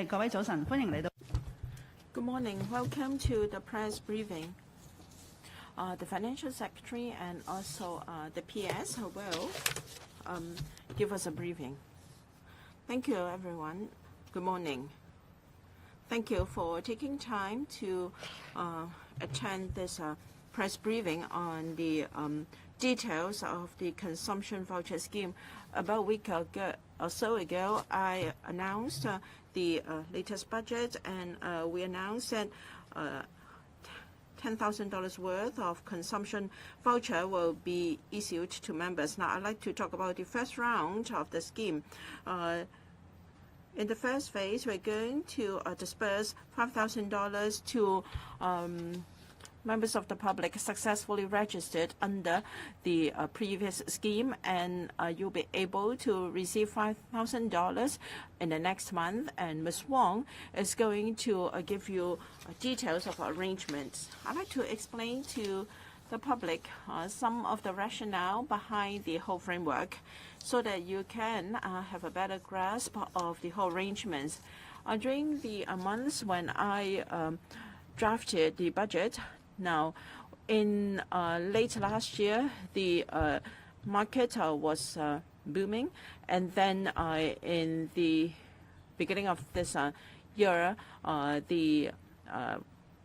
各位早晨，歡迎嚟到。Good morning. Welcome to the press briefing. The Financial Secretary and also the PS will give us a briefing. Thank you, everyone. Good morning. Thank you for taking time to attend this press briefing on the details of the Consumption Voucher Scheme. About a week or so ago, I announced the latest budget, and we announced that $10,000 worth of consumption voucher will be issued to members. Now, I'd like to talk about the first round of the scheme. In the first phase, we're going to disperse $5,000 to members of the public successfully registered under the previous scheme, and you'll be able to receive $5,000 in the next month. And Ms. Wong is going to give you details of arrangements. I'd like to explain to the public some of the rationale behind the whole framework so that you can have a better grasp of the whole arrangements. During the months when I drafted the budget, now, in late last year, the market was booming, and then in the beginning of this year, the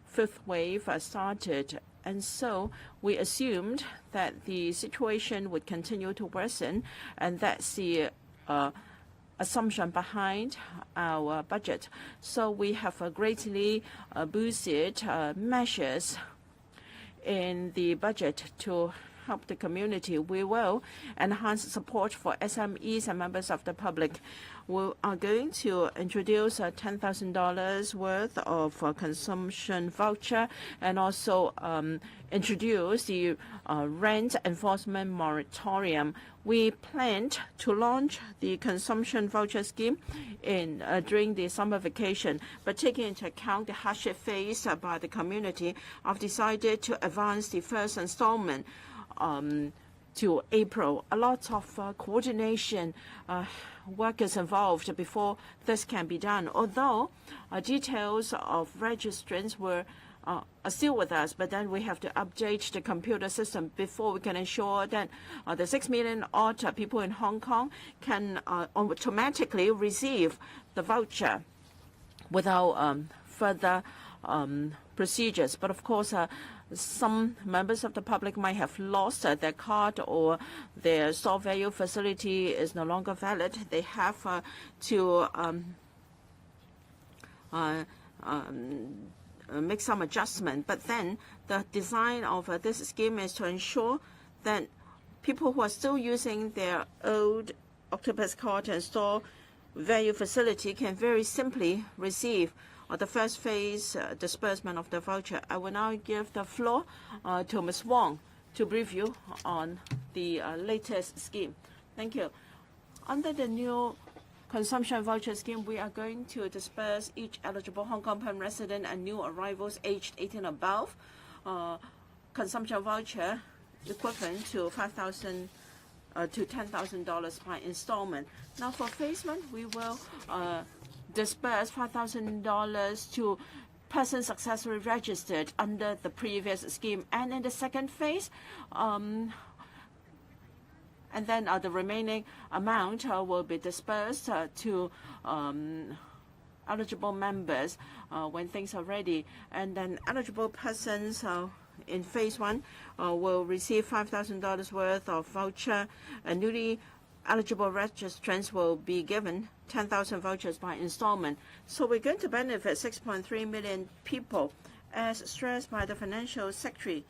fifth wave started, and so we assumed that the situation would continue to worsen, and that's the assumption behind our budget. So we have greatly boosted measures in the budget to help the community. We will enhance support for SMEs and members of the public. We are going to introduce $10,000 worth of consumption voucher, and also introduce the rent enforcement moratorium. We planned to launch the consumption voucher scheme during the summer vacation, but taking into account the hardship faced by the community, I've decided to advance the first installment to April. A lot of coordination work is involved before this can be done. Although details of registrants are still with us, but then we have to update the computer system before we can ensure that the 6 million odd people in Hong Kong can automatically receive the voucher without further procedures. But of course, some members of the public might have lost their card, or their store value facility is no longer valid. They have to make some adjustment. But then the design of this scheme is to ensure that people who are still using their old Octopus card and store value facility can very simply receive the first phase disbursement of the voucher. I will now give the floor to Ms. Wong to brief you on the latest scheme. Thank you. Under the new consumption voucher scheme, we are going to disperse each eligible Hong Kong permanent resident and new arrivals aged 18 and above consumption voucher equivalent to $5,000 to $10,000 by installment. Now, for phase one, we will disperse $5,000 to persons successfully registered under the previous scheme, and in the second phase, and then the remaining amount will be dispersed to eligible members when things are ready. And then eligible persons in phase one will receive $5,000 worth of voucher, and newly eligible registrants will be given 10,000 vouchers by installment. So we're going to benefit 6.3 million people, as stressed by the Financial Secretary.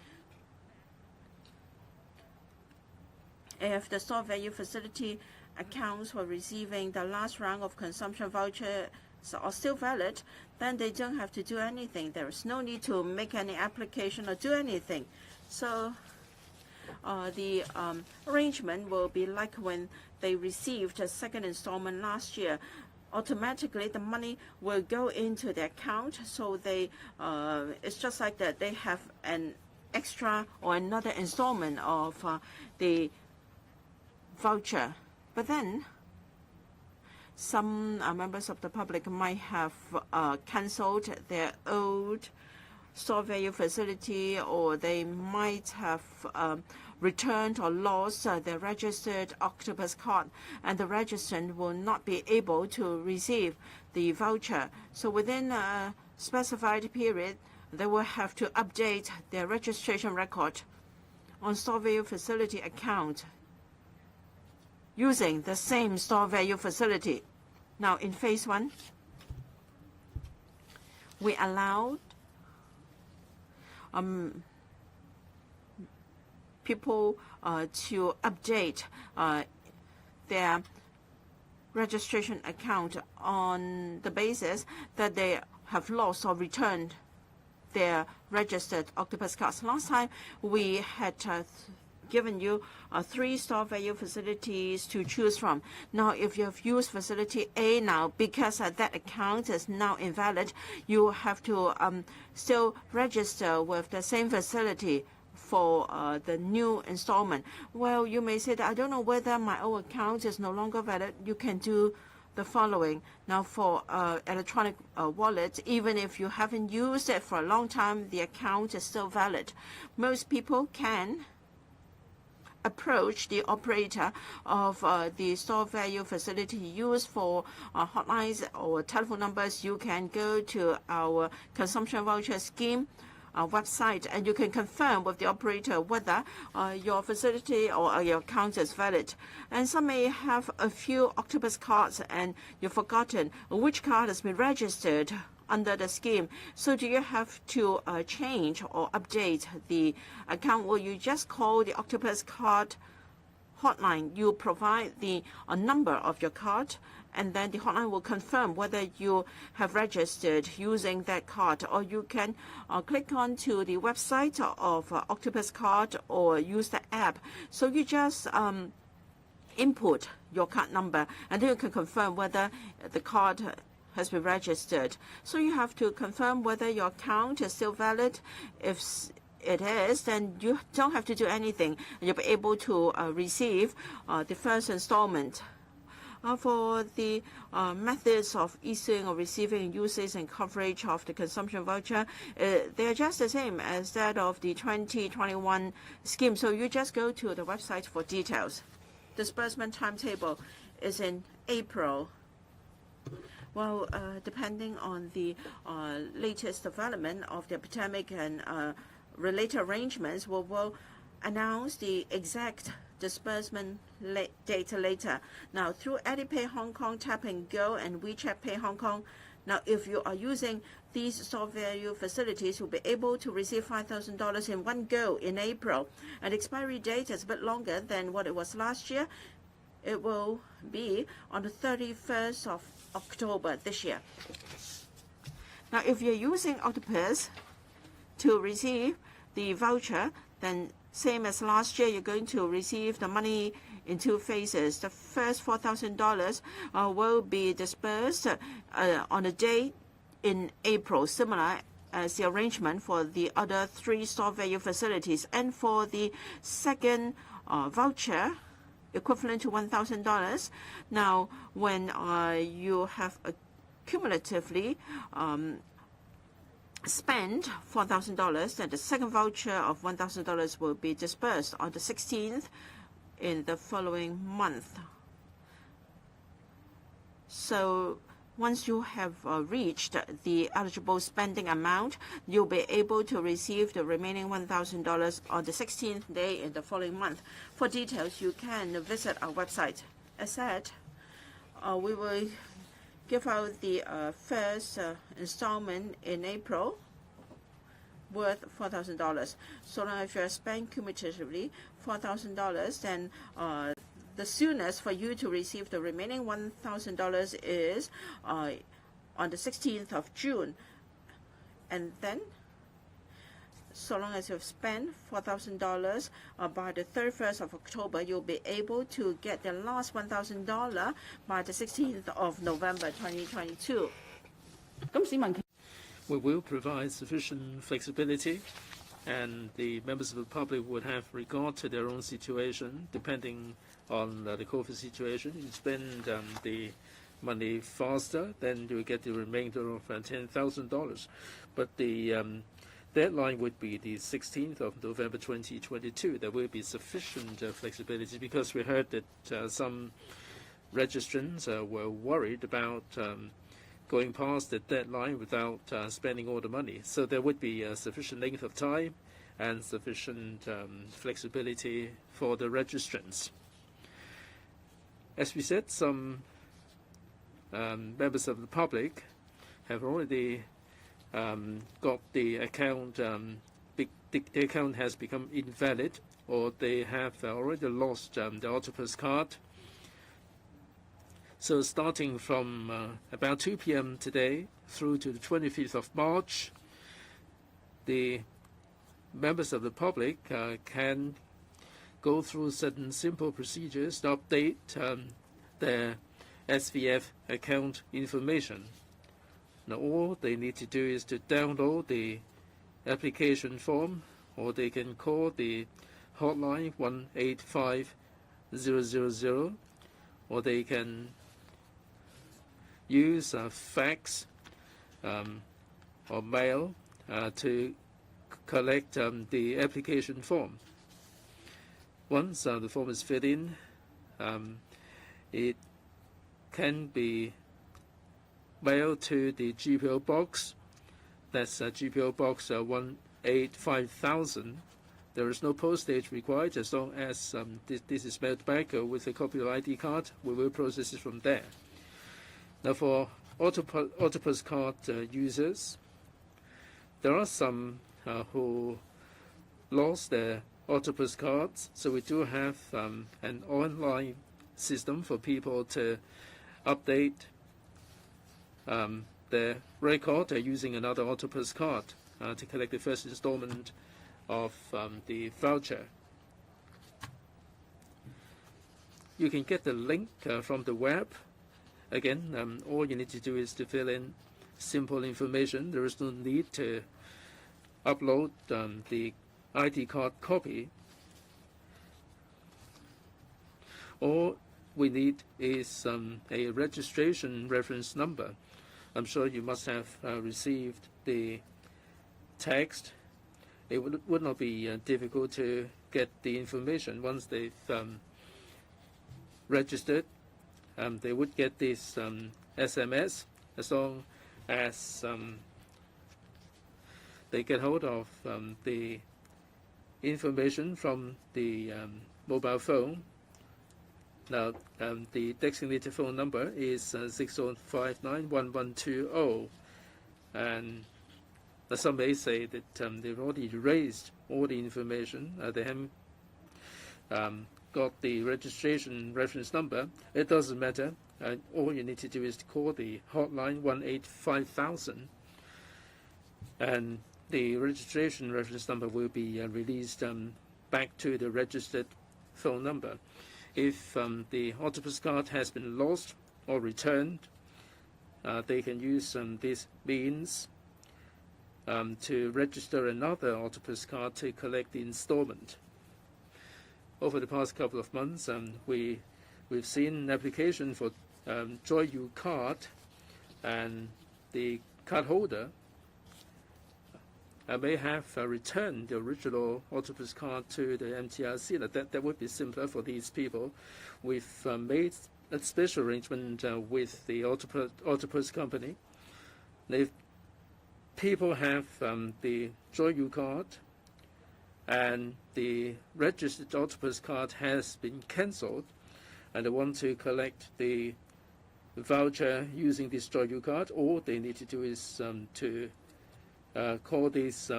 If the store value facility accounts for receiving the last round of consumption vouchers are still valid, then they don't have to do anything. There is no need to make any application or do anything. So the arrangement will be like when they received a second installment last year. Automatically, the money will go into the account, so they it's just like that they have an extra or another installment of the voucher. But then some members of the public might have cancelled their old store value facility, or they might have returned or lost their registered Octopus card, and the registrant will not be able to receive the voucher. So within a specified period, they will have to update their registration record on store value facility account using the same store value facility. Now, in phase 1, we allowed people to update their registration account on the basis that they have lost or returned their registered Octopus cards. Last time, we had given you 3 store value facilities to choose from. Now, if you have used facility A now, because that account is now invalid, you have to still register with the same facility for the new installment. Well, you may say that I don't know whether my old account is no longer valid. You can do the following. Now, for electronic wallet, even if you haven't used it for a long time, the account is still valid. Most people can approach the operator of the store value facility used for hotlines or telephone numbers. You can go to our Consumption Voucher Scheme website, and you can confirm with the operator whether your facility or your account is valid. And some may have a few Octopus cards and you've forgotten which card has been registered under the scheme. So do you have to change or update the account? Well, you just call the Octopus card hotline. You provide the number of your card, and then the hotline will confirm whether you have registered using that card. Or you can click on to the website of Octopus card or use the app. So you just input your card number, and then you can confirm whether the card has been registered. So you have to confirm whether your account is still valid. If it is, then you don't have to do anything. You'll be able to receive the first installment. For the methods of issuing or receiving usage and coverage of the consumption voucher, they are just the same as that of the 2021 scheme. So you just go to the website for details. Disbursement timetable is in April. Well, depending on the latest development of the epidemic and related arrangements, we will announce the exact disbursement date later. Now, through Alipay Hong Kong, Tap and Go, and WeChat Pay Hong Kong, now if you are using these store value facilities, you'll be able to receive $5,000 in one go in April. And expiry date is a bit longer than what it was last year. It will be on the 31st of October this year. Now, if you're using Octopus to receive the voucher, then same as last year, you're going to receive the money in 2 phases. The first $4,000 will be disbursed on a day in April, similar as the arrangement for the other 3 store value facilities. And for the second voucher, equivalent to $1,000. Now, when you have cumulatively spent $4,000, then the second voucher of $1,000 will be disbursed on the 16th in the following month. So once you have reached the eligible spending amount, you'll be able to receive the remaining $1,000 on the 16th day in the following month. For details, you can visit our website. As said, we will give out the first installment in April worth $4,000. So now if you have spent cumulatively $4,000, then the soonest for you to receive the remaining $1,000 is on the 16th of June. And then, so long as you've spent $4,000 by the 31st of October, you'll be able to get the last $1,000 by the 16th of November 2022. We will provide sufficient flexibility, and the members of the public would have regard to their own situation, depending on the COVID situation. You spend the money faster, then you will get the remainder of $10,000. But the deadline would be the 16th of November 2022. There will be sufficient flexibility because we heard that some registrants were worried about going past the deadline without spending all the money. So there would be sufficient length of time and sufficient flexibility for the registrants. As we said, some members of the public have already got the account, the account has become invalid, or they have already lost the Octopus card. So starting from about 2 p.m. today through to the 25th of March, the members of the public can go through certain simple procedures to update their SVF account information. Now all they need to do is to download the application form, or they can call the hotline 185-000, or they can use fax or mail to collect the application form. Once the form is filled in, it can be mailed to the GPO box. That's GPO box 185,000. There is no postage required as long as this is mailed back with a copy of ID card. We will process it from there. Now for Octopus card users, there are some who lost their Octopus cards, so we do have an online system for people to update their record using another Octopus card to collect the first installment of the voucher. You can get the link from the web. Again, all you need to do is to fill in simple information. There is no need to upload the ID card copy. All we need is a registration reference number. I'm sure you must have received the text. It would not be difficult to get the information. Once they've registered, they would get this SMS as long as they get hold of the information from the mobile phone. Now, the designated phone number is 6059-1120, and some may say that they've already erased all the information. They haven't got the registration reference number. It doesn't matter. All you need to do is to call the hotline 185,000, and the registration reference number will be released back to the registered phone number. If the Octopus card has been lost or returned, they can use this means to register another Octopus card to collect the installment. Over the past couple of months, we've seen an application for JoyU card, and the cardholder may have returned the original Octopus card to the MTRC. That would be simpler for these people. We've made a special arrangement with the Octopus company. If people have the JoyU card and the registered Octopus card has been cancelled, and they want to collect the voucher using this JoyU card, all they need to do is to call this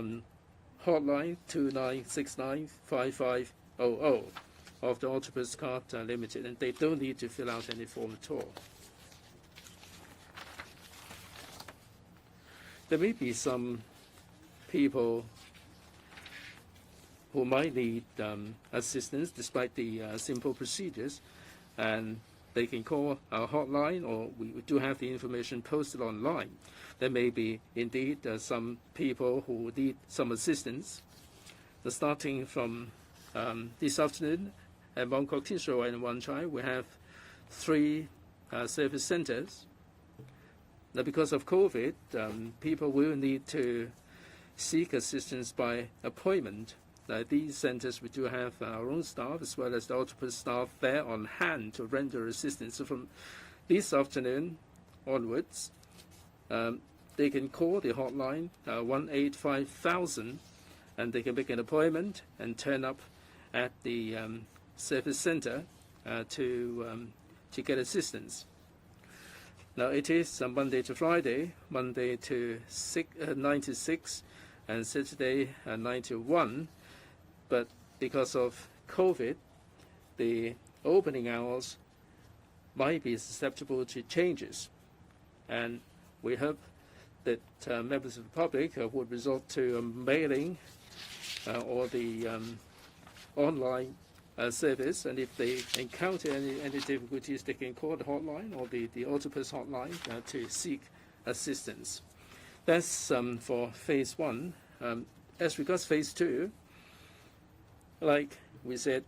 hotline 2969-5500 of the Octopus Card Limited, and they don't need to fill out any form at all. There may be some people who might need assistance despite the simple procedures, and they can call our hotline, or we do have the information posted online. There may be indeed some people who need some assistance. So starting from this afternoon at Mong Kok Tin Shou and Wan Chai, we have 3 service centers. Now, because of COVID, people will need to seek assistance by appointment. These centers, we do have our own staff as well as the Octopus staff there on hand to render assistance. So from this afternoon onwards, they can call the hotline 185,000 and they can make an appointment and turn up at the service center to get assistance. Now it is Monday to Friday, Monday to 9 to 6, and Saturday 9 to 1. But because of COVID, the opening hours might be susceptible to changes, and we hope that members of the public would resort to mailing or the online service, and if they encounter any difficulties, they can call the hotline or the Octopus hotline to seek assistance. That's for phase 1. As regards phase 2, like we said,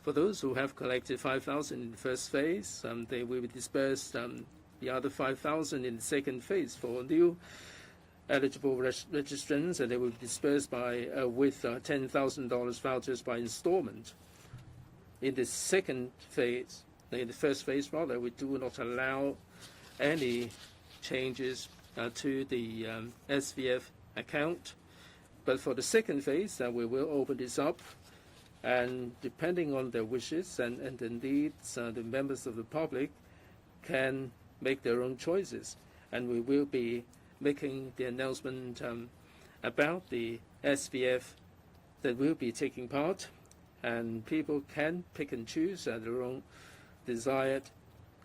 for those who have collected 5,000 in the first phase, they will be dispersed the other 5,000 in the second phase for new eligible registrants, and they will be dispersed by with $10,000 vouchers by installment. In the second phase, in the first phase rather, we do not allow any changes to the SVF account. But for the second phase, we will open this up, and depending on their wishes and the needs, the members of the public can make their own choices, and we will be making the announcement about the SVF that will be taking part, and people can pick and choose their own desired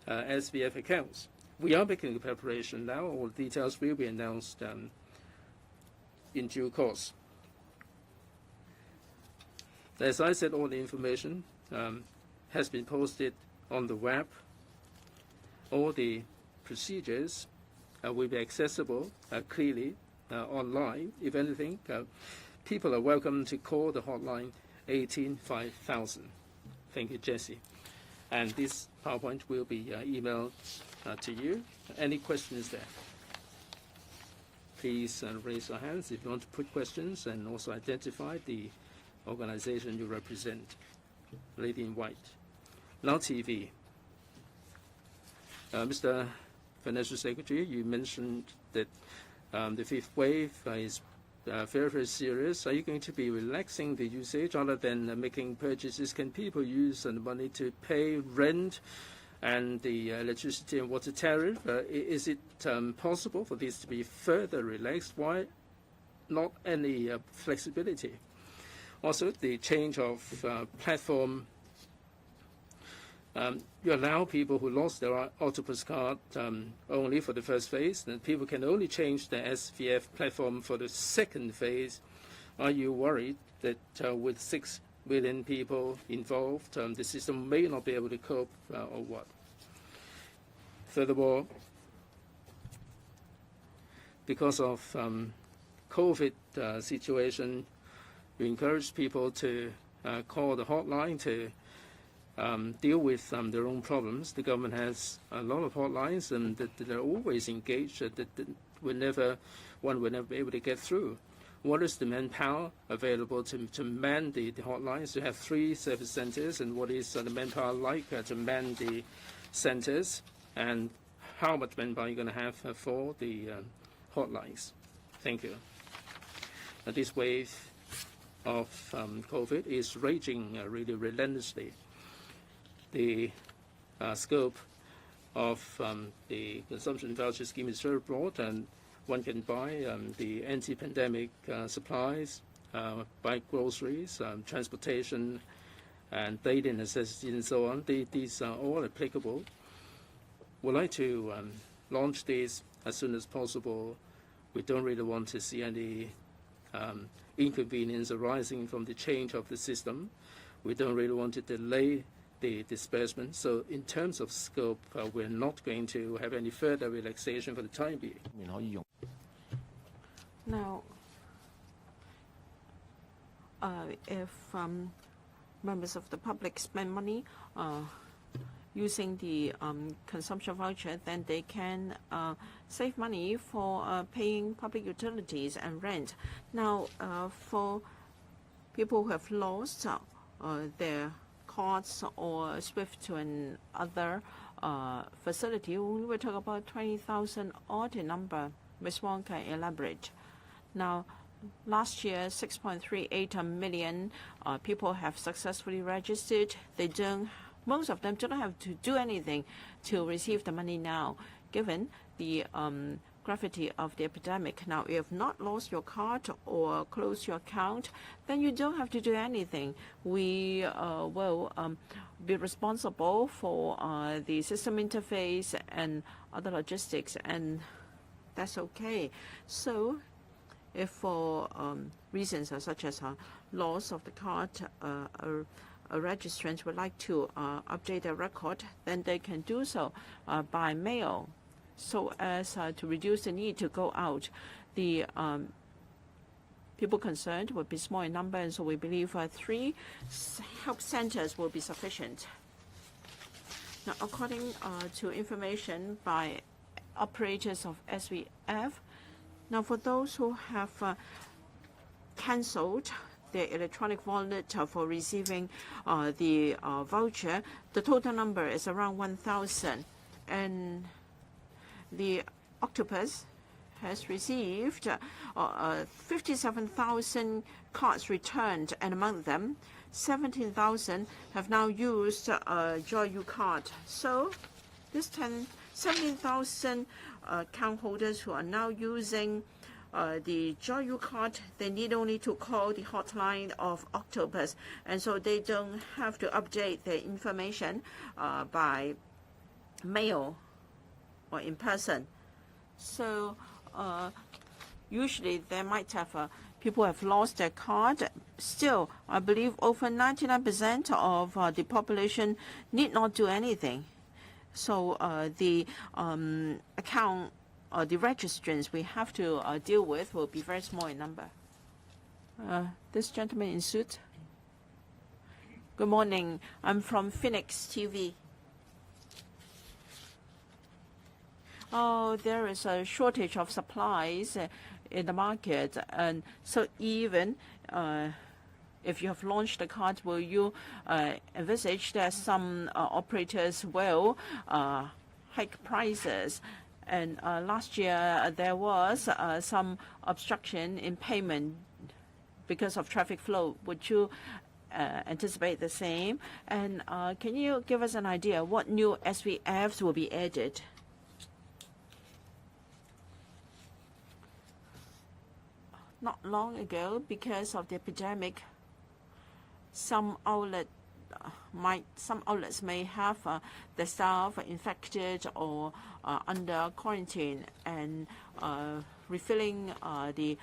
SVF accounts. We are making the preparation now. All details will be announced in due course. As I said, all the information has been posted on the web. All the procedures will be accessible clearly online. If anything, people are welcome to call the hotline 185000. Thank you, Jesse. And this PowerPoint will be emailed to you. Any questions there? Please raise your hands if you want to put questions, and also identify the organization you represent. Lady in white. Now TV. Mr. Financial Secretary, you mentioned that the fifth wave is very, very serious. Are you going to be relaxing the usage other than making purchases? Can people use the money to pay rent and the electricity and water tariff? Is it possible for this to be further relaxed? Why not any flexibility? Also, the change of platform. You allow people who lost their Octopus card only for the first phase, and people can only change their SVF platform for the second phase. Are you worried that with 6 million people involved, the system may not be able to cope, or what? Furthermore, because of COVID situation, you encourage people to call the hotline to deal with their own problems. The government has a lot of hotlines, and they're always engaged. That one will never be able to get through. What is the manpower available to man the hotlines? You have 3 service centers, and what is the manpower like to man the centers, and how much manpower are you going to have for the hotlines? Thank you. This wave of COVID is raging really relentlessly. The scope of the Consumption Voucher Scheme is very broad, and one can buy the anti-pandemic supplies, buy groceries, transportation, and daily necessities, and so on. These are all applicable. We'd like to launch these as soon as possible. We don't really want to see any inconvenience arising from the change of the system. We don't really want to delay the disbursement. So in terms of scope, we're not going to have any further relaxation for the time being. Now, if members of the public spend money using the consumption voucher, then they can save money for paying public utilities and rent. Now, for people who have lost their cards or SWIFT to another facility, we will talk about 20,000 odd number. Ms. Wong can elaborate. Now, last year, 6.38 million people have successfully registered. Most of them don't have to do anything to receive the money now, given the gravity of the epidemic. Now, if you have not lost your card or closed your account, then you don't have to do anything. We will be responsible for the system interface and other logistics, and that's okay. So, if for reasons such as loss of the card, a registrant would like to update their record, then they can do so by mail, so as to reduce the need to go out. The people concerned will be small in number, and so we believe 3 help centers will be sufficient. Now, according to information by operators of SVF, now for those who have cancelled their electronic wallet for receiving the voucher, the total number is around 1,000. And the Octopus has received 57,000 cards returned, and among them, 17,000 have now used JoyU card. So this 17,000 account holders who are now using the JoyU card, they need only to call the hotline of Octopus, and so they don't have to update their information by mail or in person. So usually they might have people have lost their card. Still, I believe over 99% of the population need not do anything. So the account or the registrants we have to deal with will be very small in number. This gentleman in suit. Good morning. I'm from Phoenix TV. Oh, there is a shortage of supplies in the market, and so even if you have launched the card, will you envisage that some operators will hike prices? And last year there was some obstruction in payment because of traffic flow. Would you anticipate the same? And can you give us an idea what new SVFs will be added? Not long ago, because of the epidemic, some outlets may have the staff infected or under quarantine, and refilling the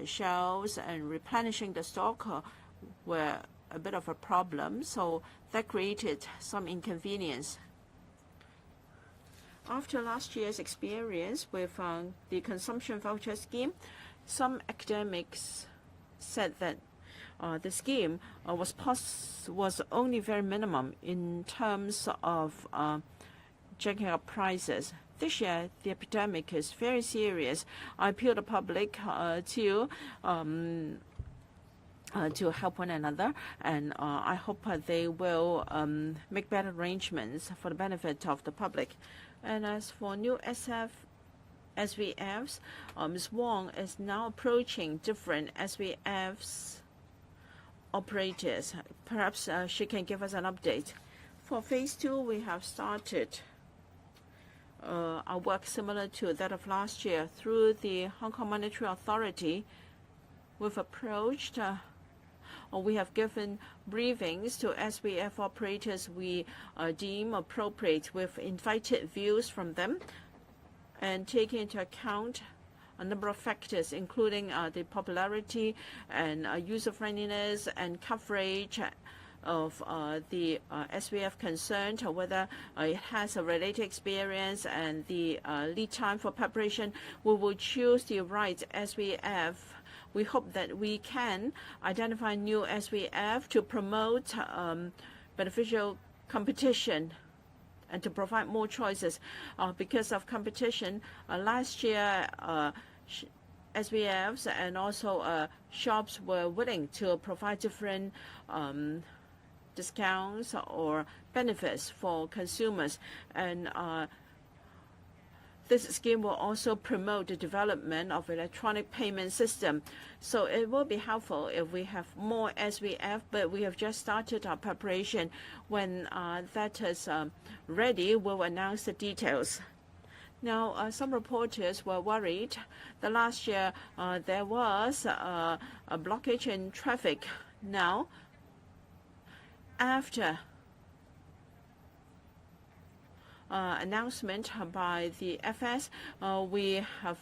shelves and replenishing the stock were a bit of a problem. So that created some inconvenience. After last year's experience with the Consumption Voucher Scheme, some academics said that the scheme was only very minimum in terms of jacking up prices. This year, the epidemic is very serious. I appeal to the public to help one another, and I hope they will make better arrangements for the benefit of the public. And as for new SVFs, Ms. Wong is now approaching different SVFs operators. Perhaps she can give us an update. For phase 2, we have started our work similar to that of last year through the Hong Kong Monetary Authority. We've approached or we have given briefings to SVF operators we deem appropriate. We've invited views from them and taking into account a number of factors, including the popularity and user-friendliness and coverage of the SVF concerned, whether it has a related experience and the lead time for preparation. We will choose the right SVF. We hope that we can identify new SVF to promote beneficial competition and to provide more choices. Because of competition, last year SVFs and also shops were willing to provide different discounts or benefits for consumers, and this scheme will also promote the development of electronic payment system. So it will be helpful if we have more SVF, but we have just started our preparation. When that is ready, we'll announce the details. Now, some reporters were worried that last year there was a blockage in traffic. Now, after announcement by the FS, we have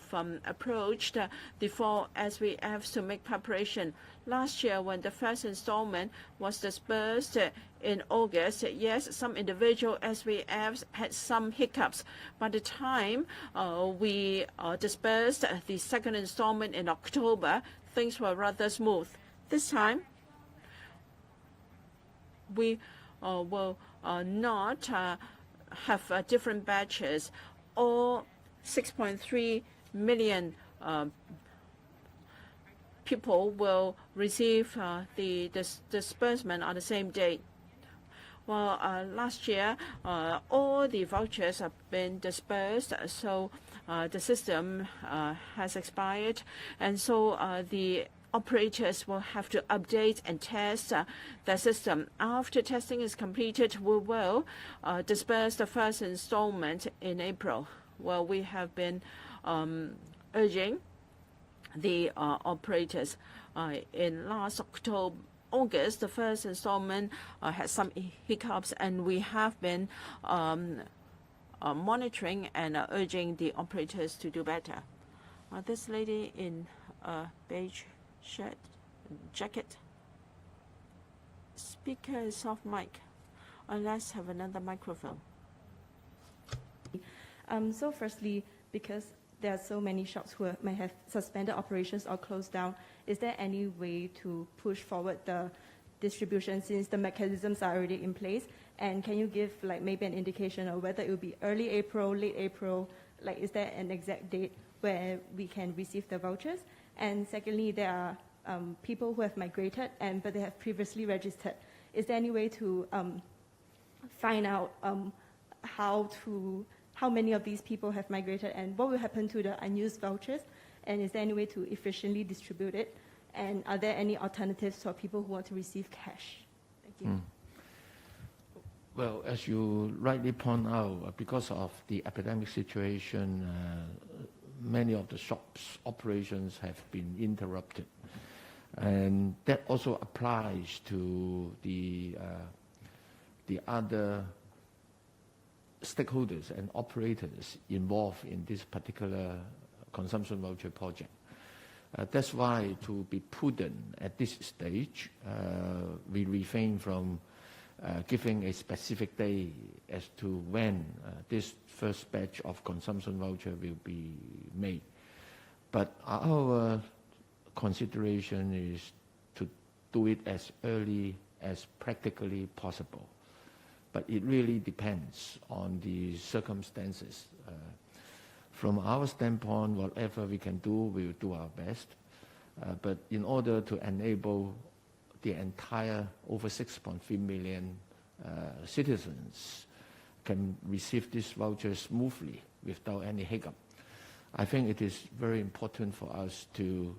approached the 4 SVFs to make preparation. Last year, when the first installment was disbursed in August, yes, some individual SVFs had some hiccups. By the time we disbursed the second installment in October, things were rather smooth. This time, we will not have different batches. All 6.3 million people will receive the disbursement on the same day. Well, last year, all the vouchers have been disbursed, so the system has expired, and so the operators will have to update and test the system. After testing is completed, we will disburse the first installment in April. Well, we have been urging the operators. In last August, the first installment had some hiccups, and we have been monitoring and urging the operators to do better. This lady in beige shirt, jacket. Speaker is off mic. Let's have another microphone. So firstly, because there are so many shops who might have suspended operations or closed down, is there any way to push forward the distribution since the mechanisms are already in place? And can you give like maybe an indication of whether it will be early April, late April? Like, is there an exact date where we can receive the vouchers? And secondly, there are people who have migrated but they have previously registered. Is there any way to find out how many of these people have migrated and what will happen to the unused vouchers? And is there any way to efficiently distribute it? And are there any alternatives for people who want to receive cash? Thank you. Well, as you rightly point out, because of the epidemic situation, many of the shops' operations have been interrupted. And that also applies to the other stakeholders and operators involved in this particular consumption voucher project. That's why, to be prudent at this stage, we refrain from giving a specific day as to when this first batch of consumption voucher will be made. But our consideration is to do it as early as practically possible. But it really depends on the circumstances. From our standpoint, whatever we can do, we will do our best. But in order to enable the entire over 6.3 million citizens can receive this voucher smoothly without any hiccup, I think it is very important for us to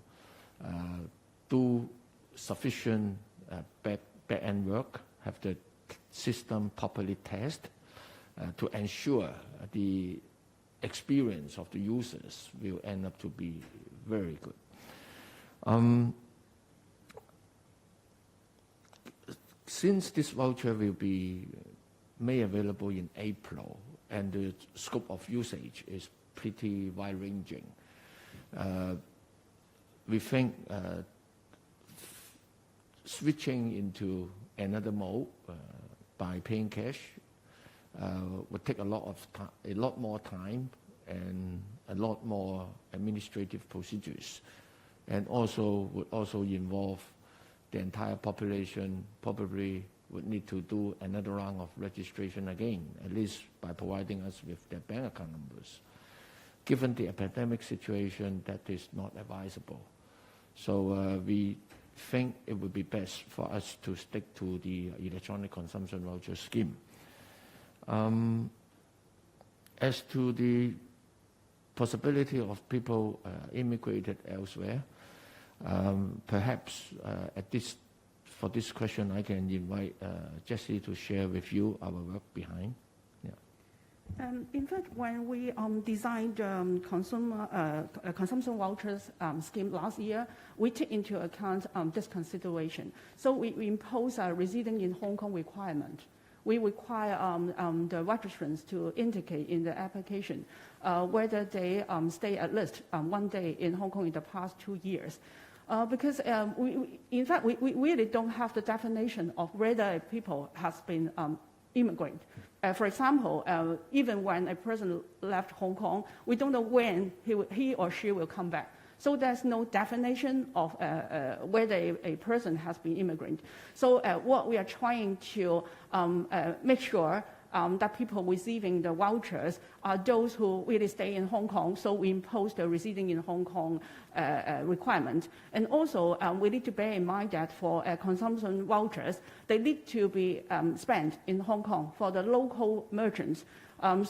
do sufficient back-end work, have the system properly tested to ensure the experience of the users will end up to be very good. Since this voucher will be made available in April and the scope of usage is pretty wide-ranging, we think switching into another mode by paying cash would take a lot more time and a lot more administrative procedures, and also would also involve the entire population probably would need to do another round of registration again, at least by providing us with their bank account numbers. Given the epidemic situation, that is not advisable. So we think it would be best for us to stick to the electronic consumption voucher scheme. As to the possibility of people immigrated elsewhere, perhaps for this question, I can invite Jessie to share with you our work behind. Yeah. In fact, when we designed consumption vouchers scheme last year, we took into account this consideration. So we impose a residing in Hong Kong requirement. We require the registrants to indicate in the application whether they stay at least 1 day in Hong Kong in the past 2 years. Because in fact, we really don't have the definition of whether people has been immigrant. For example, even when a person left Hong Kong, we don't know when he or she will come back. So there's no definition of whether a person has been immigrant. So what we are trying to make sure that people receiving the vouchers are those who really stay in Hong Kong, so we impose the residing in Hong Kong requirement. And also, we need to bear in mind that for consumption vouchers, they need to be spent in Hong Kong for the local merchants. From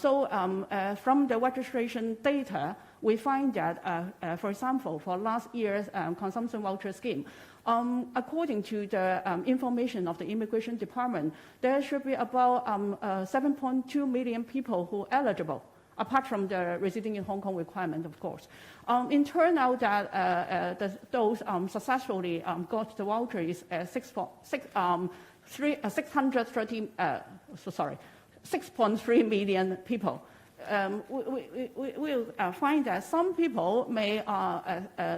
the registration data, we find that, for example, for last year's consumption voucher scheme, according to the information of the Immigration Department, there should be about 7.2 million people who are eligible, apart from the residing in Hong Kong requirement, of course. It turned out that those successfully got the voucher is 6.3 million people. We'll find that some people may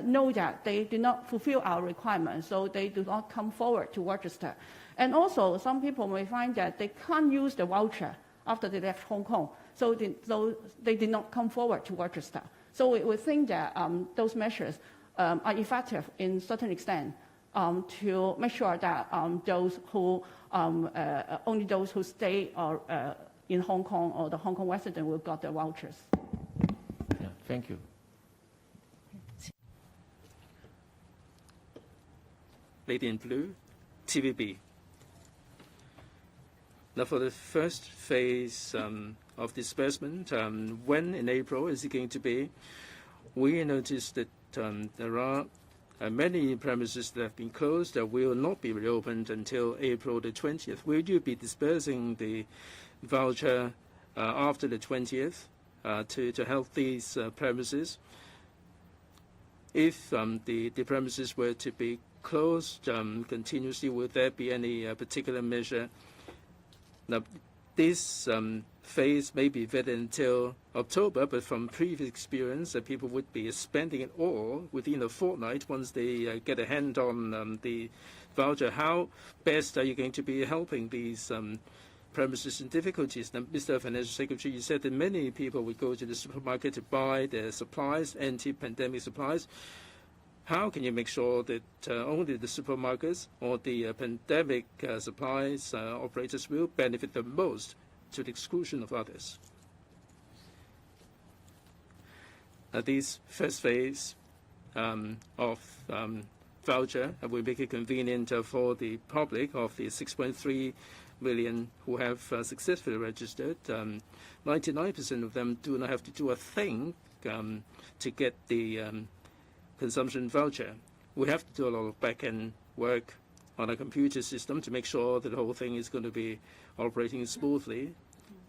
know that they do not fulfill our requirements, so they do not come forward to register. And also, some people may find that they can't use the voucher after they left Hong Kong, so they did not come forward to register. So we think that those measures are effective in certain extent to make sure that those who only those who stay or in Hong Kong or the Hong Kong resident will get the vouchers. Yeah, thank you. Lady in blue, TVB. Now for the first phase of disbursement, when in April is it going to be? We noticed that there are many premises that have been closed that will not be reopened until April the 20th. Will you be dispersing the voucher after the 20th to help these premises? If the premises were to be closed continuously, would there be any particular measure? Now, this phase may be valid until October, but from previous experience, people would be spending it all within a fortnight once they get a hand on the voucher. How best are you going to be helping these premises in difficulties? Now, Mr. Financial Secretary, you said that many people would go to the supermarket to buy their supplies, anti-pandemic supplies. How can you make sure that only the supermarkets or the pandemic supplies operators will benefit the most to the exclusion of others? This first phase of voucher will make it convenient for the public of the 6.3 million who have successfully registered. 99% of them do not have to do a thing to get the consumption voucher. We have to do a lot of back-end work on a computer system to make sure that the whole thing is going to be operating smoothly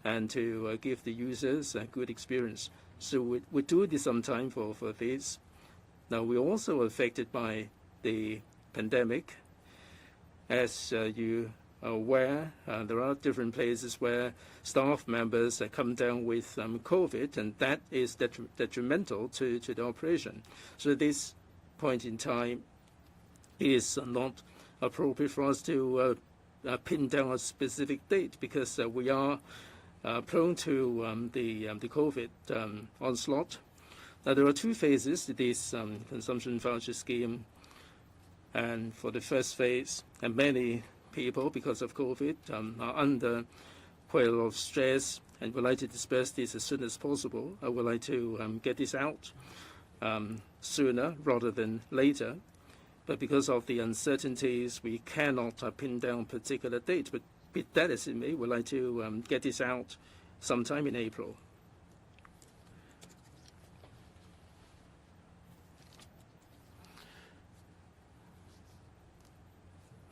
and to give the users a good experience. So we do this some time for this. Now, we're also affected by the pandemic. As you are aware, there are different places where staff members come down with COVID, and that is detrimental to the operation. So at this point in time, it is not appropriate for us to pin down a specific date because we are prone to the COVID onslaught. Now, there are two phases to this consumption voucher scheme, and for the first phase, and many people, because of COVID, are under quite a lot of stress and would like to disperse this as soon as possible. I would like to get this out sooner rather than later. But because of the uncertainties, we cannot pin down a particular date. But be that as it may, we'd like to get this out sometime in April.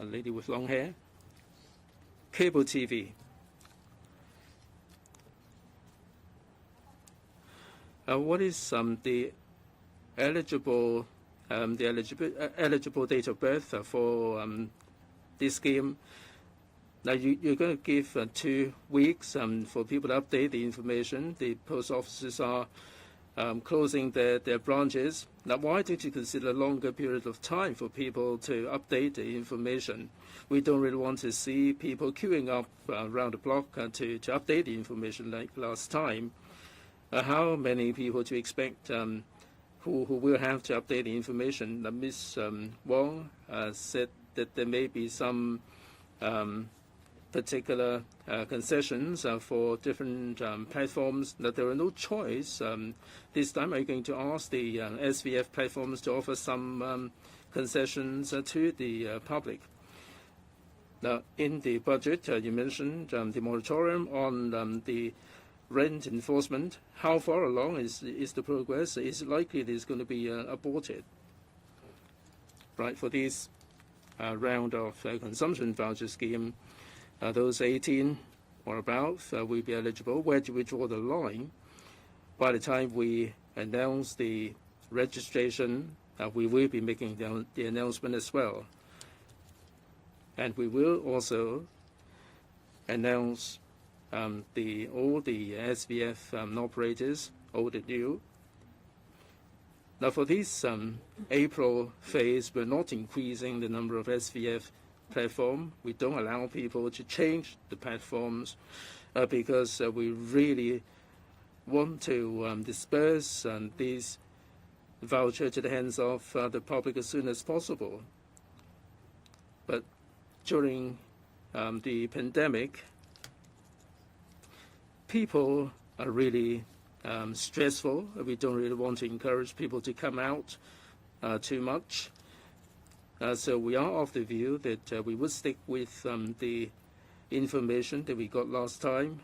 A lady with long hair. Cable TV. What is the eligible date of birth for this scheme? Now you're going to give 2 weeks for people to update the information. The post offices are closing their branches. Now, why don't you consider a longer period of time for people to update the information? We don't really want to see people queuing up around the block to update the information like last time. How many people to expect who will have to update the information? Ms. Wong said that there may be some particular concessions for different platforms, that there are no choice. This time, are you going to ask the SVF platforms to offer some concessions to the public? Now, in the budget, you mentioned the moratorium on the rent enforcement. How far along is the progress? Is it likely that it's going to be aborted? Right, for this round of consumption voucher scheme, those 18 or above will be eligible. Where do we draw the line? By the time we announce the registration, we will be making the announcement as well. And we will also announce all the SVF operators, old and new. Now, for this April phase, we're not increasing the number of SVF platform. We don't allow people to change the platforms because we really want to disperse these vouchers to the hands of the public as soon as possible. But during the pandemic, people are really stressful. We don't really want to encourage people to come out too much. So we are of the view that we would stick with the information that we got last time,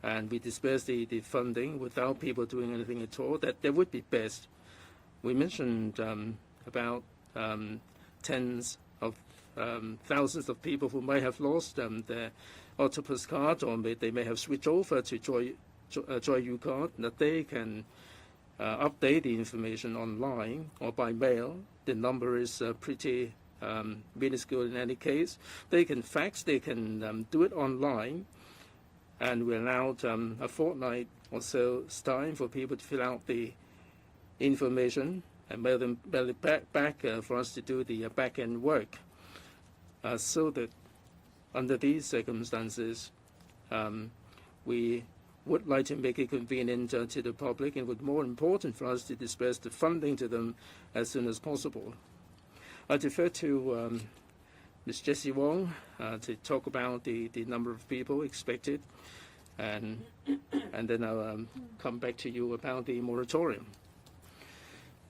and we disperse the funding without people doing anything at all. That would be best. We mentioned about tens of thousands of people who might have lost their Octopus card, or they may have switched over to Joy U card, that they can update the information online or by mail. The number is pretty minuscule in any case. They can fax, they can do it online, and we allowed a fortnight or so's time for people to fill out the information and mail it back for us to do the back-end work. So that under these circumstances, we would like to make it convenient to the public, and it would be more important for us to disperse the funding to them as soon as possible. I defer to Ms. Jessie Wong to talk about the number of people expected, and then I'll come back to you about the moratorium.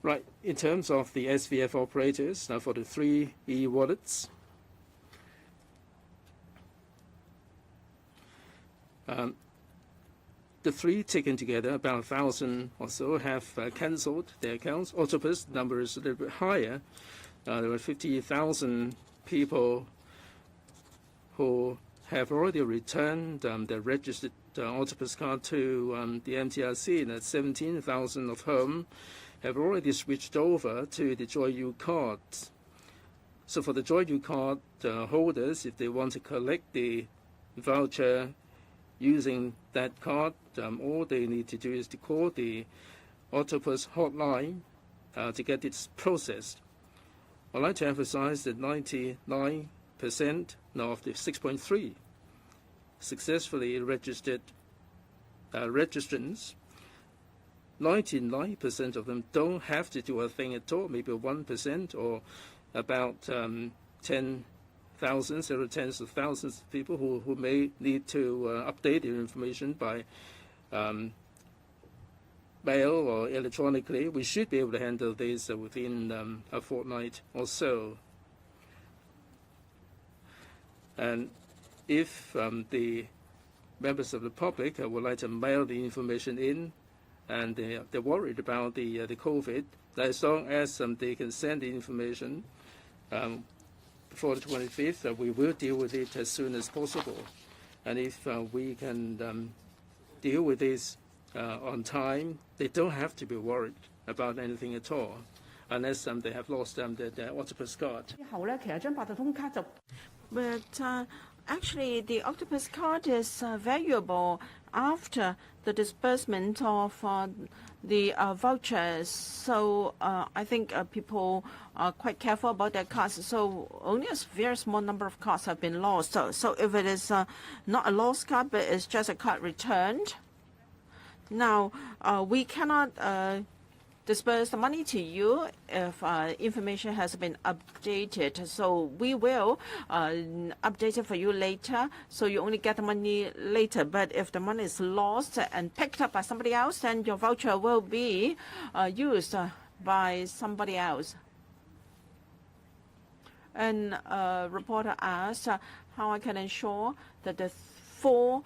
Right, in terms of the SVF operators, now for the 3 e-wallets, the 3 taken together, about 1,000 or so, have cancelled their accounts. Octopus number is a little bit higher. There were 50,000 people who have already returned their registered Octopus card to the MTRC, and 17,000 of whom have already switched over to the Joy U card. So for the Joy U card holders, if they want to collect the voucher using that card, all they need to do is to call the Octopus hotline to get it processed. I'd like to emphasize that 99% of the 6.3 successfully registered registrants, 99% of them don't have to do a thing at all, maybe 1% or about 10,000 thousands, there are tens of thousands of people who may need to update their information by mail or electronically. We should be able to handle this within a fortnight or so. And if the members of the public would like to mail the information in, and they're worried about the COVID, as long as they can send the information before the 25th, we will deal with it as soon as possible. And if we can deal with this on time, they don't have to be worried about anything at all, unless they have lost their Octopus card. 之後咧，其實張八達通卡就 But actually, the Octopus card is valuable after the disbursement of the vouchers. So I think people are quite careful about their cards. So only a very small number of cards have been lost. So if it is not a lost card, but it's just a card returned, now we cannot disperse the money to you if information has been updated. So we will update it for you later, so you only get the money later. But if the money is lost and picked up by somebody else, then your voucher will be used by somebody else. And a reporter asked how I can ensure that the 4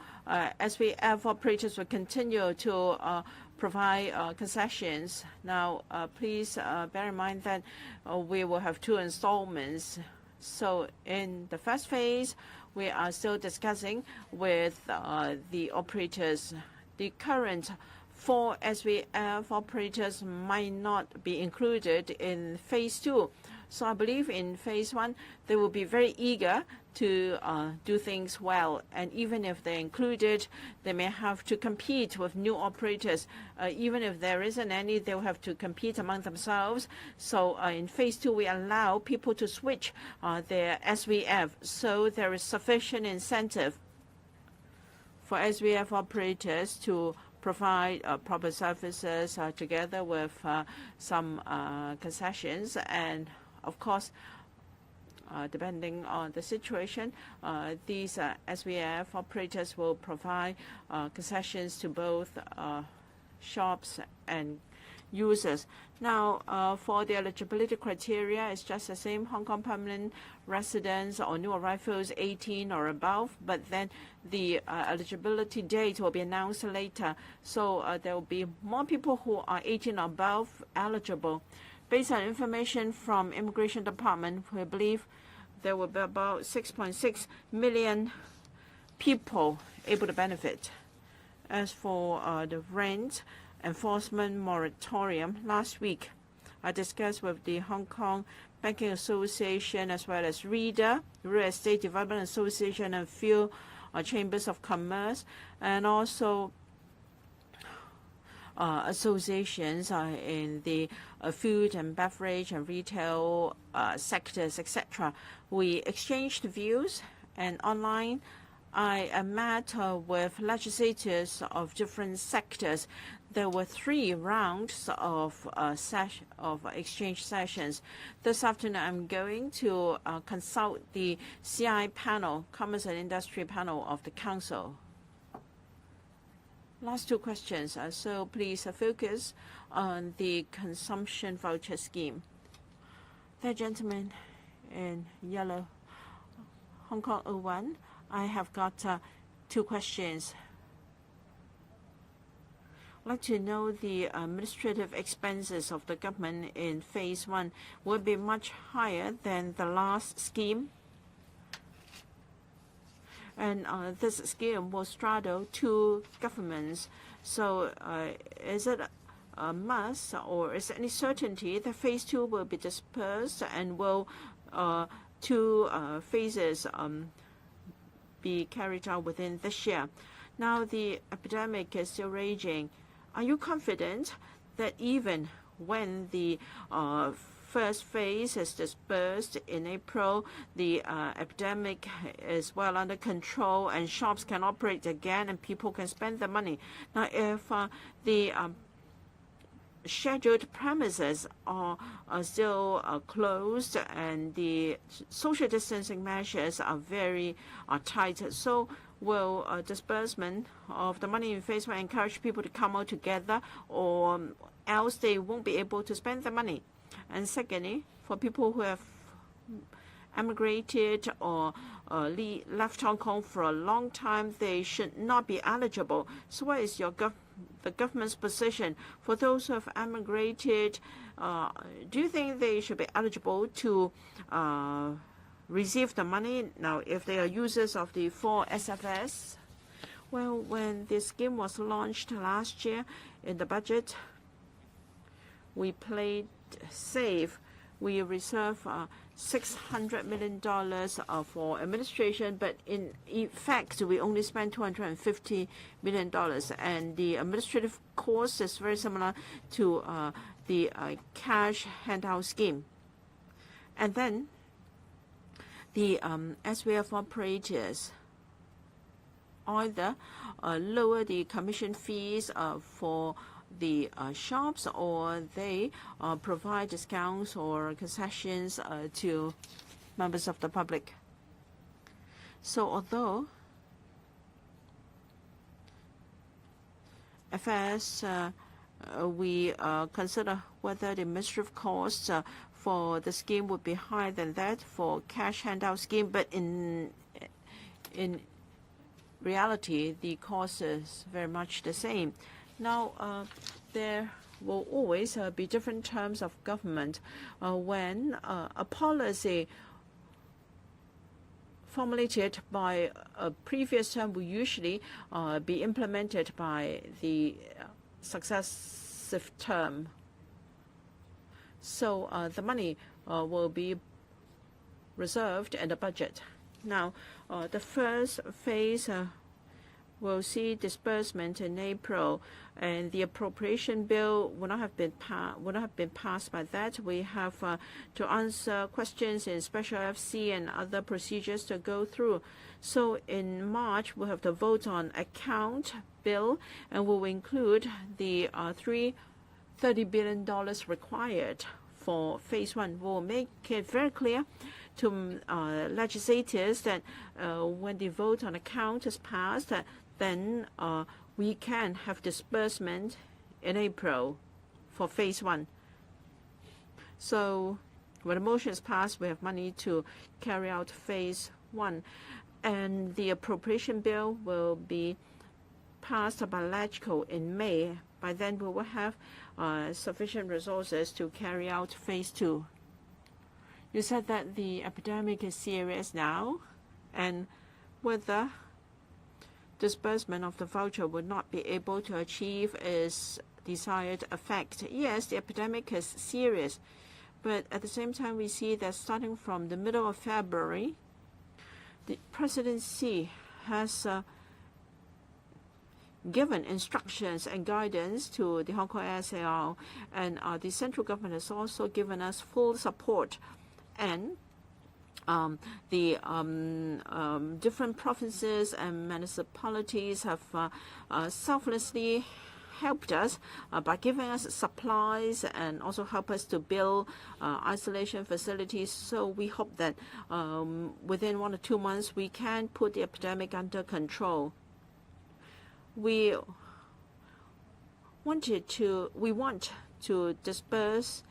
SVF operators will continue to provide concessions. Now, please bear in mind that we will have 2 installments. So in the first phase, we are still discussing with the operators. The current 4 SVF operators might not be included in phase 2. So I believe in phase 1, they will be very eager to do things well. And even if they're included, they may have to compete with new operators. Even if there isn't any, they'll have to compete among themselves. So in phase 2, we allow people to switch their SVF. So there is sufficient incentive for SVF operators to provide proper services together with some concessions. And of course, depending on the situation, these SVF operators will provide concessions to both shops and users. Now, for the eligibility criteria, it's just the same: Hong Kong permanent residents or new arrivals 18 or above. But then the eligibility date will be announced later. So there will be more people who are 18 or above eligible. Based on information from Immigration Department, we believe there will be about 6.6 million people able to benefit. As for the rent enforcement moratorium, last week I discussed with the Hong Kong Banking Association as well as REDA, Real Estate Development Association, and few chambers of commerce, and also associations in the food and beverage and retail sectors, etc. We exchanged views, and online I met with legislators of different sectors. There were 3 rounds of exchange sessions. This afternoon, I'm going to consult the CI panel, Commerce and Industry panel of the Council. Last 2 questions, so please focus on the Consumption Voucher Scheme. The gentleman in yellow, Hong Kong 01, I have got 2 questions. I'd like to know the administrative expenses of the government in phase 1 will be much higher than the last scheme. And this scheme will straddle 2 governments. So is it a must, or is there any certainty that phase 2 will be dispersed, and will 2 phases be carried out within this year? Now the epidemic is still raging. Are you confident that even when the first phase is dispersed in April, the epidemic is well under control and shops can operate again and people can spend the money? Now, if the scheduled premises are still closed, and the social distancing measures are very tight. So will disbursement of the money in phase one encourage people to come out together, or else they won't be able to spend the money? And secondly, for people who have emigrated or left Hong Kong for a long time, they should not be eligible. So what is the government's position for those who have emigrated? Do you think they should be eligible to receive the money now if they are users of the 4 SFS? Well, when this scheme was launched last year in the budget, we played safe. We reserve $600 million for administration, but in fact, we only spent $250 million. And the administrative cost is very similar to the cash handout scheme. And then the SVF operators either lower the commission fees for the shops, or they provide discounts or concessions to members of the public. So although at first we consider whether the administrative costs for the scheme would be higher than that for cash handout scheme, but in reality the cost is very much the same. Now, there will always be different terms of government. When a policy formulated by a previous term will usually be implemented by the successive term. So the money will be reserved in the budget. Now, the first phase will see disbursement in April, and the appropriation bill will not have been passed by that. We have to answer questions in special FC and other procedures to go through. So in March, we'll have to vote on account bill, and will include the $30 billion required for phase one. We'll make it very clear to legislators that when the vote on account is passed, then we can have disbursement in April for phase one. So when the motion is passed, we have money to carry out phase one. And the appropriation bill will be passed by LegCo in May. By then, we will have sufficient resources to carry out phase two. You said that the epidemic is serious now, and whether disbursement of the voucher would not be able to achieve its desired effect. Yes, the epidemic is serious, but at the same time, we see that starting from the middle of February, the presidency has given instructions and guidance to the Hong Kong SAR, and the central government has also given us full support. And the different provinces and municipalities have selflessly helped us by giving us supplies and also help us to build isolation facilities. So we hope that within 1 or 2 months we can put the epidemic under control. We want to disperse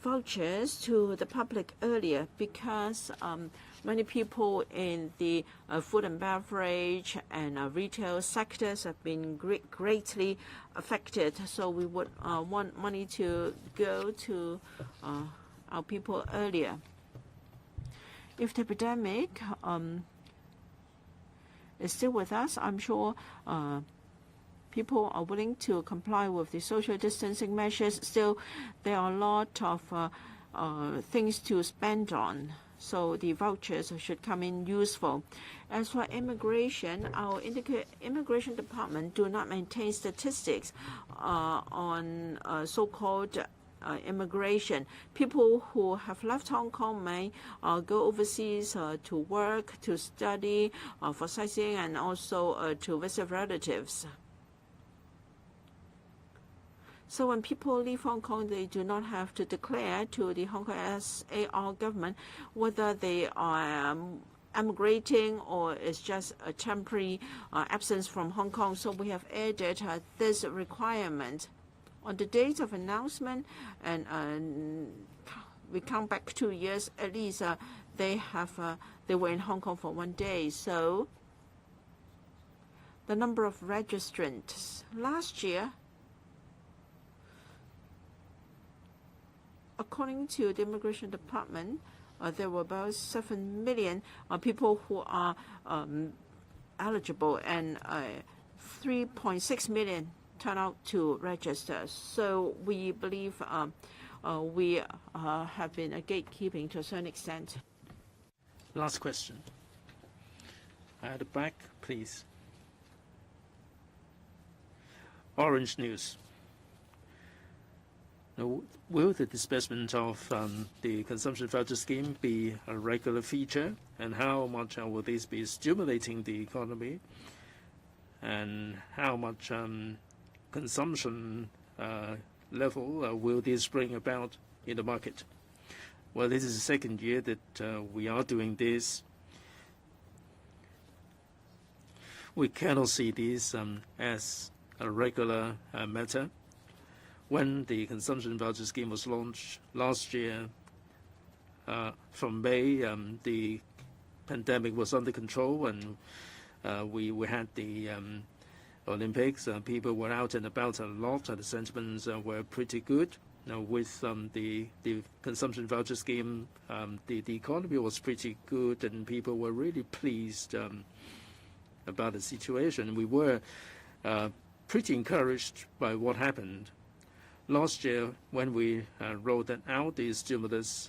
vouchers to the public earlier, because many people in the food and beverage and retail sectors have been greatly affected. So we would want money to go to our people earlier. If the epidemic is still with us, I'm sure people are willing to comply with the social distancing measures. Still, there are a lot of things to spend on, so the vouchers should come in useful. As for immigration, our immigration department do not maintain statistics on so-called immigration. People who have left Hong Kong may go overseas to work, to study, for sightseeing, and also to visit relatives. So when people leave Hong Kong, they do not have to declare to the Hong Kong SAR government whether they are emigrating or it's just a temporary absence from Hong Kong. So we have added this requirement. On the date of announcement, and we count back 2 years, at least they were in Hong Kong for 1 day. So the number of registrants last year, according to the Immigration Department, there were about 7 million people who are eligible, and 3.6 million turn out to register. So we believe we have been gatekeeping to a certain extent. Last question. At the back, please. Orange News. Now, will the disbursement of the Consumption Voucher Scheme be a regular feature, and how much will this be stimulating the economy, and how much consumption level will this bring about in the market? Well, this is the second year that we are doing this. We cannot see this as a regular matter. When the Consumption Voucher Scheme was launched last year, from May, the pandemic was under control, and we had the Olympics. People were out and about a lot. The sentiments were pretty good. Now, with the Consumption Voucher Scheme, the economy was pretty good, and people were really pleased about the situation. We were pretty encouraged by what happened. Last year, when we rolled that out, the stimulus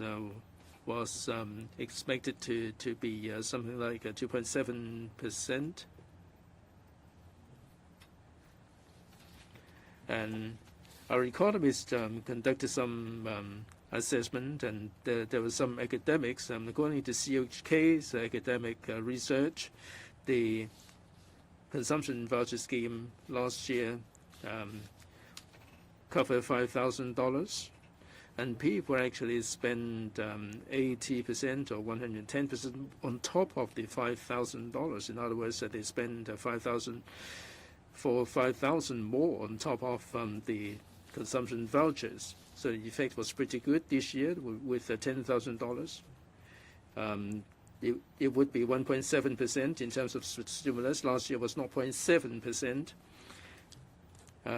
was expected to be something like 2.7%. And our economists conducted some assessment, and there were some academics. According to TMHK's academic research, the Consumption Voucher Scheme last year covered $5,000, and people actually spend 80% or 110% on top of the $5,000. In other words, they spend $5,000 more on top of the consumption vouchers. So the effect was pretty good this year with $10,000. It would be 1.7% in terms of stimulus. Last year was 0.7%.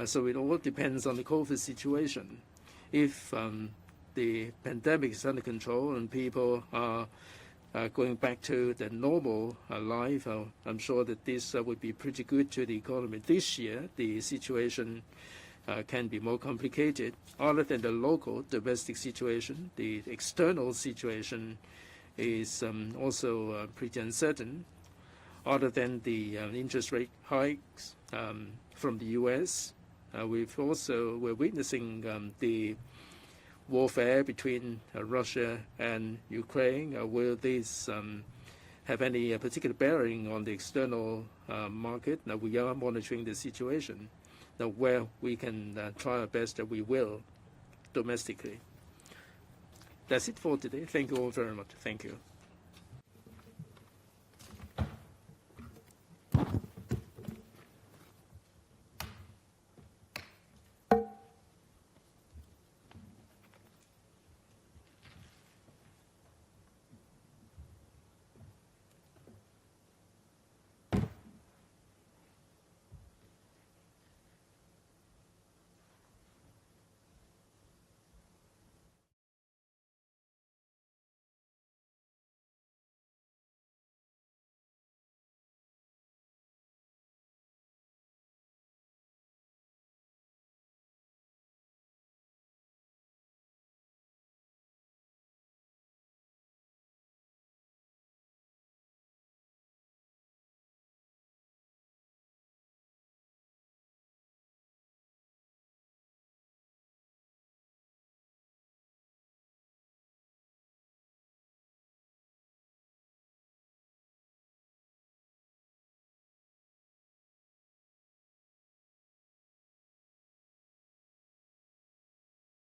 So it all depends on the COVID situation. If the pandemic is under control and people are going back to the normal life, I'm sure that this would be pretty good to the economy. This year, the situation can be more complicated. Other than the local domestic situation, the external situation is also pretty uncertain. Other than the interest rate hikes from the U.S., we're witnessing the warfare between Russia and Ukraine. Will this have any particular bearing on the external market? Now, we are monitoring the situation. Now, where we can try our best, we will domestically. That's it for today. Thank you all very much. Thank you.